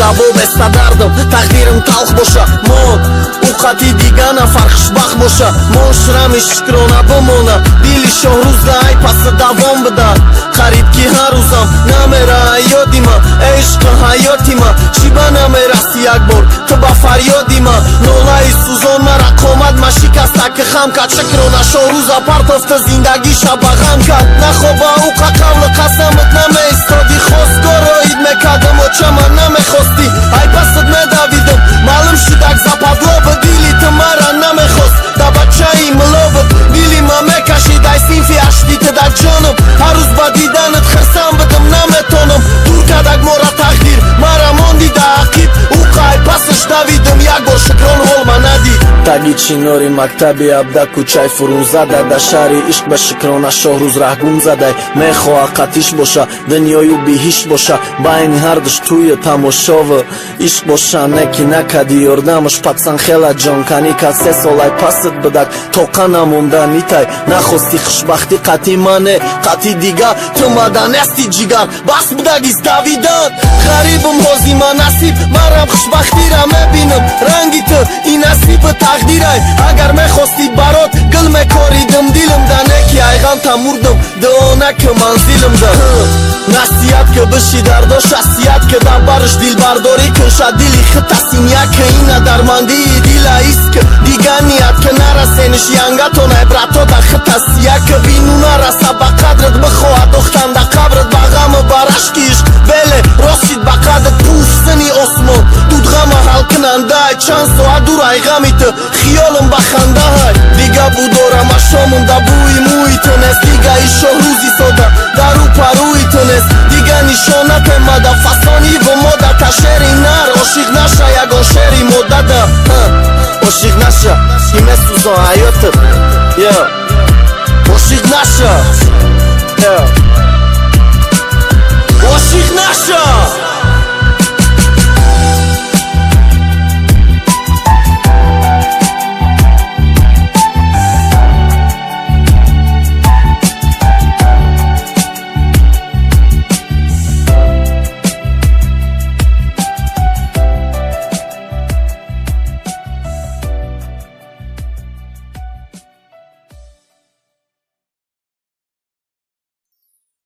davo bestadardam taqdirim talx boʻsha mon uqati digana farqishbax boʻsha mon shirami shikrona bimona dili shohruzda ay pasi davom bidan qaribki har ro'zam namera hayodima ishq hayotima chiba namerasi yak bor tu ba faryodima nolai suzon mara qomat ma shikastaki ham kad shikrona shohruza partofta zindagi shaba g'am kad nakhoba uqa qavli qasamit nameistodi khostgoroid mekadam ochama namekhosti ay pasad nedavidim malum shidak zapadlo be dili tu mara namekhost da bachai mlobit dili ma mekashid ay sinfi ashdit da jonim har roz ba didanit khirsam bidim nametonam dur kadak mora taqdir mara mondi da aqib uqay pasish davidim yak bor shukron holma nadi таги чинори мактаби абда кучай фурун зада да шаҳри ишқ ба шикрана шоҳрӯз раҳгум задай мехоҳа қатиш боша дунёю биҳиш боша байни ҳардуш туи тамошова ишқ боша неки накади ёрдамаш патсан хела ҷонкани ка 3 солай пасит бидак тоқа намонда нитай нахости хушбахти қати мане қати дига ту маданести ҷигар бас бидагис давидан ғарибум ҳозима насиб марам хушбахтира мебинам ранги ту и насиби тақдирай агар мехости барот гил мекоридим дилимда неки айғам тамурдим дуонаки манзилимда насият ки биши дардо шахсият ки да бариш дилбардорӣ кунша дили хитасин яки ина дармандии дила ист ки дига ният ки нарасениш янгатонай брато да хитасия ки вину нараса ба қадрит бихоҳад дохтан да қабрит ба ғами барашки ишқ беле ростшид ба қадрит пӯшсини осмон дуд ғама ҳал кинандай чанд соат дур айғами ту خیالم بخنده های دیگه بودارم اشامم دا بوی موی تونست دیگه ای شهروزی ساده درو پروی تونست دیگه نشانت مده فسانی و ماده تشری نر عاشق نشه یگان شری ماده ده عاشق نشه ایمه سوزان حیاتم عاشق نشه